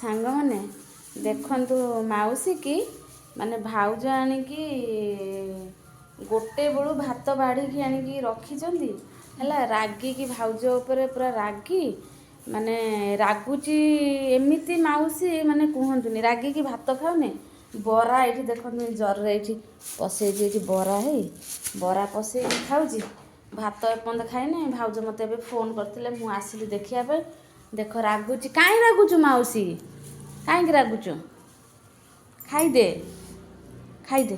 ସାଙ୍ଗମାନେ ଦେଖନ୍ତୁ ମାଉସୀ କି ମାନେ ଭାଉଜ ଆଣିକି ଗୋଟେ ବେଳୁ ଭାତ ବାଢ଼ିକି ଆଣିକି ରଖିଛନ୍ତି ହେଲା। ରାଗିକି ଭାଉଜ ଉପରେ ପୁରା ରାଗି ମାନେ ରାଗୁଛି ଏମିତି ମାଉସୀ ମାନେ କୁହନ୍ତୁନି। ରାଗିକି ଭାତ ଖାଉନି। ବରା ଏଇଠି ଦେଖନ୍ତୁ ଜରିରେ ଏଇଠି ପଶେଇଛି ଏଇଠି ବରା ବରା ପଶେଇକି ଖାଉଛି। ଭାତ ଏପର୍ଯ୍ୟନ୍ତ ଖାଇନି। ଭାଉଜ ମୋତେ ଏବେ ଫୋନ୍ କରିଥିଲେ ମୁଁ ଆସିଲି ଦେଖିବା ପାଇଁ। ଦେଖ ରାଗୁଛି। କାହିଁ ରାଗୁଛୁ ମାଉସୀ? କାହିଁକି ରାଗୁଛୁ? ଖାଇଦେ ଖାଇଦେ।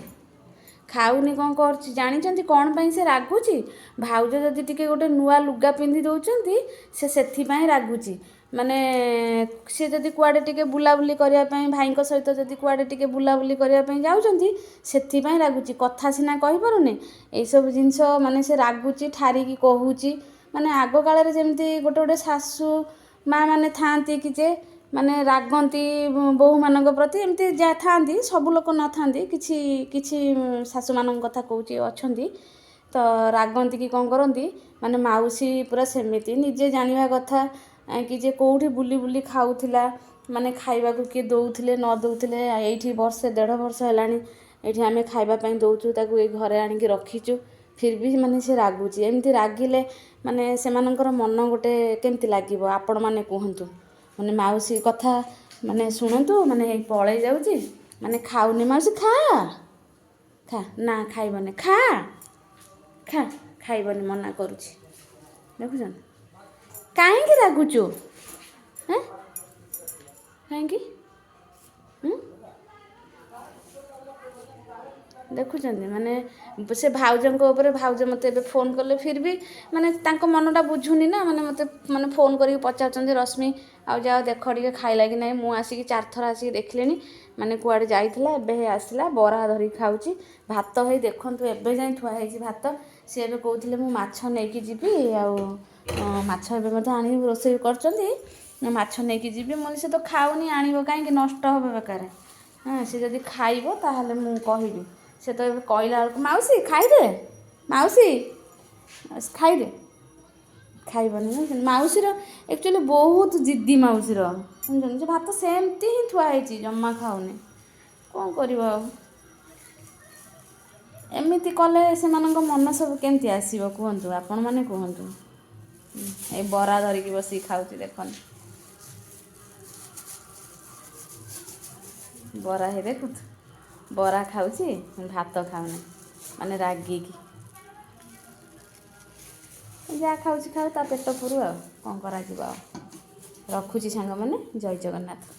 ଖାଉନି କ'ଣ କରୁଛି ଜାଣିଛନ୍ତି କ'ଣ ପାଇଁ ସେ ରାଗୁଛି? ଭାଉଜ ଯଦି ଟିକେ ଗୋଟେ ନୂଆ ଲୁଗା ପିନ୍ଧି ଦେଉଛନ୍ତି ସେ ସେଥିପାଇଁ ରାଗୁଛି। ମାନେ ସେ ଯଦି କୁଆଡ଼େ ଟିକେ ବୁଲାବୁଲି କରିବା ପାଇଁ ଭାଇଙ୍କ ସହିତ ଯଦି କୁଆଡ଼େ ଟିକେ ବୁଲାବୁଲି କରିବା ପାଇଁ ଯାଉଛନ୍ତି ସେଥିପାଇଁ ରାଗୁଛି। କଥା ସିନା କହିପାରୁନି ଏଇସବୁ ଜିନିଷ ମାନେ ସେ ରାଗୁଛି ଠାରିକି କହୁଛି। ମାନେ ଆଗକାଳରେ ଯେମିତି ଗୋଟେ ଗୋଟେ ଶାଶୁ ମା ମାନେ ଥାଆନ୍ତି କି ଯେ ମାନେ ରାଗନ୍ତି ବୋହୂମାନଙ୍କ ପ୍ରତି। ଏମିତି ଯାହା ଥାଆନ୍ତି ସବୁ ଲୋକ ନଥାନ୍ତି। କିଛି କିଛି ଶାଶୁମାନଙ୍କ କଥା କହୁଛି ଅଛନ୍ତି ତ ରାଗନ୍ତି କି କ'ଣ କରନ୍ତି। ମାନେ ମାଉସୀ ପୁରା ସେମିତି ନିଜେ ଜାଣିବା କଥା କି ଯେ କେଉଁଠି ବୁଲି ବୁଲି ଖାଉଥିଲା। ମାନେ ଖାଇବାକୁ କିଏ ଦେଉଥିଲେ ନ ଦେଉଥିଲେ। ଏଇଠି ବର୍ଷେ ଦେଢ଼ ବର୍ଷ ହେଲାଣି ଏଇଠି ଆମେ ଖାଇବା ପାଇଁ ଦେଉଛୁ ତାକୁ। ଏଇ ଘରେ ଆଣିକି ରଖିଛୁ ଫିର୍ ବି ମାନେ ସେ ରାଗୁଛି। ଏମିତି ରାଗିଲେ ମାନେ ସେମାନଙ୍କର ମନ ଗୋଟେ କେମିତି ଲାଗିବ ଆପଣମାନେ କୁହନ୍ତୁ। ମାନେ ମାଉସୀ କଥା ମାନେ ଶୁଣନ୍ତୁ। ମାନେ ପଳେଇ ଯାଉଛି ମାନେ ଖାଉନି। ମାଉସୀ ଖା ନା ଖାଇବନି। ଖାଇବନି ମନା କରୁଛି। ଦେଖୁଛନ୍ତି କାହିଁକି ରାଗୁଛୁ? କାହିଁକି? ଦେଖୁଛନ୍ତି ମାନେ ସେ ଭାଉଜଙ୍କ ଉପରେ ଭାଉଜ ମୋତେ ଏବେ ଫୋନ୍ କଲେ ଫିର୍ ବି ମାନେ ତାଙ୍କ ମନଟା ବୁଝୁନି ନା। ମାନେ ମୋତେ ମାନେ ଫୋନ୍ କରିକି ପଚାରୁଛନ୍ତି ରଶ୍ମି ଆଉ ଯାଅ ଦେଖ ଟିକେ ଖାଇଲା କି ନାହିଁ। ମୁଁ ଆସିକି 4 ଥର ଆସିକି ଦେଖିଲିଣି ମାନେ କୁଆଡ଼େ ଯାଇଥିଲା ଏବେ ହେଇ ଆସିଲା ବରା ଧରିକି ଖାଉଛି। ଭାତ ହେଇ ଦେଖନ୍ତୁ ଏବେ ଯାଇ ଥୁଆ ହେଇଛି ଭାତ। ସିଏ ଏବେ କହୁଥିଲେ ମୁଁ ମାଛ ନେଇକି ଯିବି ଆଉ ମାଛ ଏବେ ମଧ୍ୟ ଆଣିକି ରୋଷେଇ କରୁଛନ୍ତି। ମାଛ ନେଇକି ଯିବି। ମୁଁ ସେ ତ ଖାଉନି ଆଣିବ କାହିଁକି ନଷ୍ଟ ହେବ ବେକାର। ସେ ଯଦି ଖାଇବ ତାହେଲେ ମୁଁ କହିବି। ସେ ତ ଏବେ କହିଲା ବେଳକୁ ମାଉସୀ ଖାଇଦେ ମାଉସୀ ଖାଇଦେ। ଖାଇବନି ନା ମାଉସୀର ଆକ୍ଚୁଆଲି ବହୁତ ଜିଦ୍ଦି ମାଉସୀର ଶୁଣୁଛନ୍ତି। ସେ ଭାତ ସେମିତି ହିଁ ଥୁଆ ହେଇଛି ଜମା ଖାଉନି। କ'ଣ କରିବ ଆଉ? ଏମିତି କଲେ ସେମାନଙ୍କ ମନ ସବୁ କେମିତି ଆସିବ କୁହନ୍ତୁ ଆପଣମାନେ କୁହନ୍ତୁ। ଏଇ ବରା ଧରିକି ବସିକି ଖାଉଛି ଦେଖନ୍ତୁ। ବରା ହେଇ ଦେଖୁଛୁ ବରା ଖାଉଛି ଭାତ ଖାଉନି ମାନେ ରାଗିକି। ଯାହା ଖାଉଛି ଖାଉ ତା ପେଟ ପୁରୁ ଆଉ କ'ଣ କରାଯିବ ଆଉ। ରଖୁଛି ସାଙ୍ଗମାନେ ଜୟ ଜଗନ୍ନାଥ।